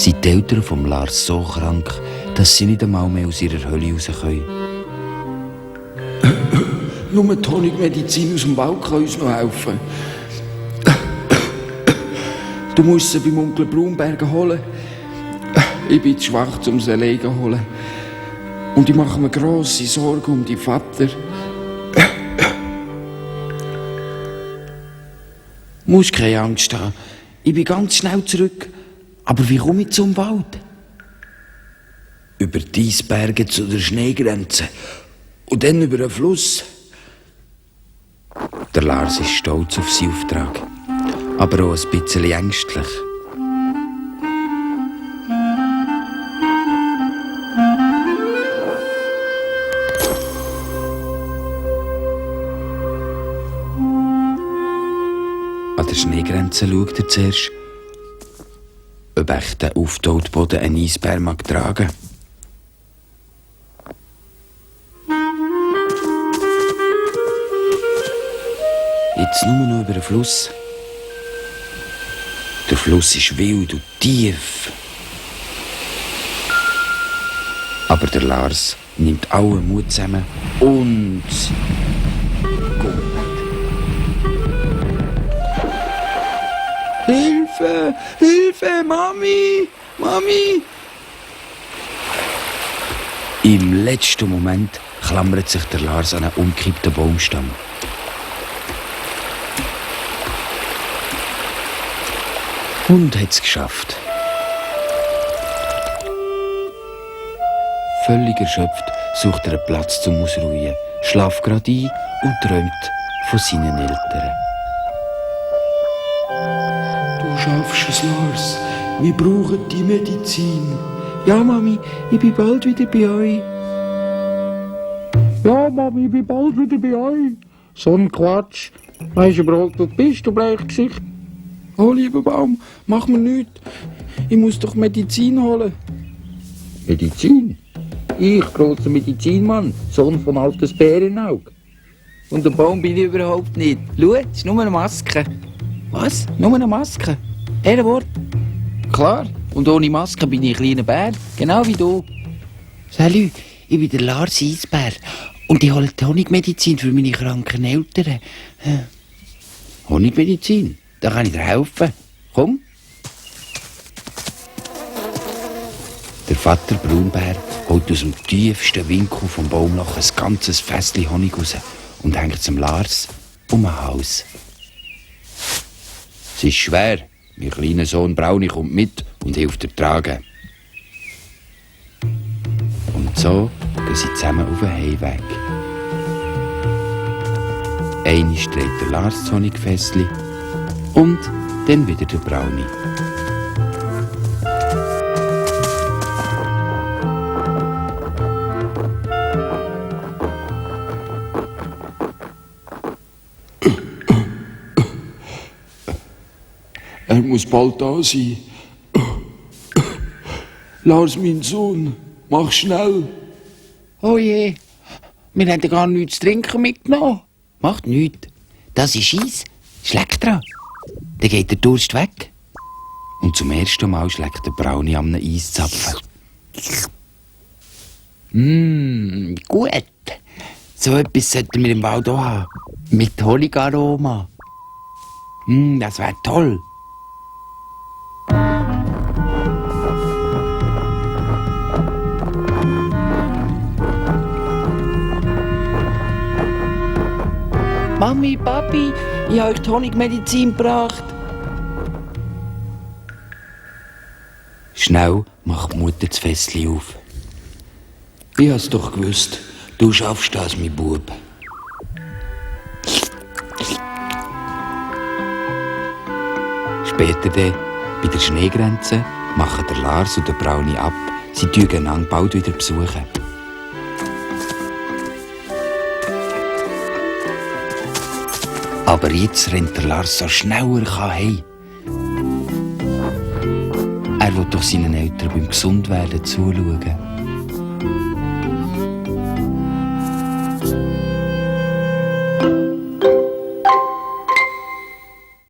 sind die Eltern vom Lars so krank, dass sie nicht einmal mehr aus ihrer Hölle raus können. Nur die Honigmedizin aus dem Wald kann uns noch helfen. Du musst sie beim Onkel Braunberger holen. Ich bin zu schwach, um sie alleine zu holen. Und ich mache mir grosse Sorgen um die Vater. Du musst keine Angst haben. Ich bin ganz schnell zurück. Aber wie komme ich zum Wald? Über die Eisberge zu der Schneegrenze. Und dann über den Fluss. Der Lars ist stolz auf seinen Auftrag, aber auch ein bisschen ängstlich. An der Schneegrenze schaut er zuerst, ob echt der aufgetaute Boden einen Eisbär mag tragen. Jetzt nur noch über den Fluss. Der Fluss ist wild und tief. Aber der Lars nimmt allen Mut zusammen und kommt. Hilfe! Hilfe! Mami! Mami! Im letzten Moment klammert sich der Lars an einen umgekippten Baumstamm. Und hat es geschafft. Völlig erschöpft sucht er einen Platz zum Ausruhen, schlaft gerade ein und träumt von seinen Eltern. Du schaffst es, Lars. Wir brauchen die Medizin. Ja, Mami, ich bin bald wieder bei euch. Ja, Mami, ich bin bald wieder bei euch. So ein Quatsch. Weisst du überhaupt, wo du bist, du Blechgesicht? Oh, lieber Baum, mach mir nichts. Ich muss doch Medizin holen. Medizin? Ich, grosser Medizinmann, Sohn von altes Bärenauge. Und ein Baum bin ich überhaupt nicht. Schau, es ist nur eine Maske. Was? Nur eine Maske? Ehrenwort? Klar. Und ohne Maske bin ich ein kleiner Bär. Genau wie du. Salut, ich bin der Lars Eisbär und ich hole die Honigmedizin für meine kranken Eltern. Honigmedizin? Da kann ich dir helfen. Komm. Der Vater Braunbär holt aus dem tiefsten Winkel vom Baumloch ein ganzes Fässchen Honig raus und hängt es dem Lars um den Hals. Es ist schwer. Mein kleiner Sohn Brauni kommt mit und hilft dir tragen. Und so gehen sie zusammen auf den Heimweg. Einmal dreht der Lars das Honigfässchen und dann wieder der Brauni. Er muss bald da sein. Lars, mein Sohn, mach schnell. Oh je, wir haben gar nichts zu trinken mitgenommen. Macht nichts. Das ist Eis. Schlägt dran. Dann geht der Durst weg. Und zum ersten Mal schlägt der Brauni am Eiszapfen. Gut. So etwas sollten wir im Wald auch haben. Mit Honigaroma. Das wäre toll. Mami, Papi, ich habe euch die Honigmedizin gebracht. Schnell macht die Mutter das Fässchen auf. Ich hab's doch gewusst. Du schaffst das, mein Bub. Später dann, bei der Schneegrenze, machen der Lars und der Brauni ab. Sie besuchen einander bald wieder besuchen. Aber jetzt rennt der Lars so schnell er kann heim. Er will doch seinen Eltern beim Gesundwerden zuschauen.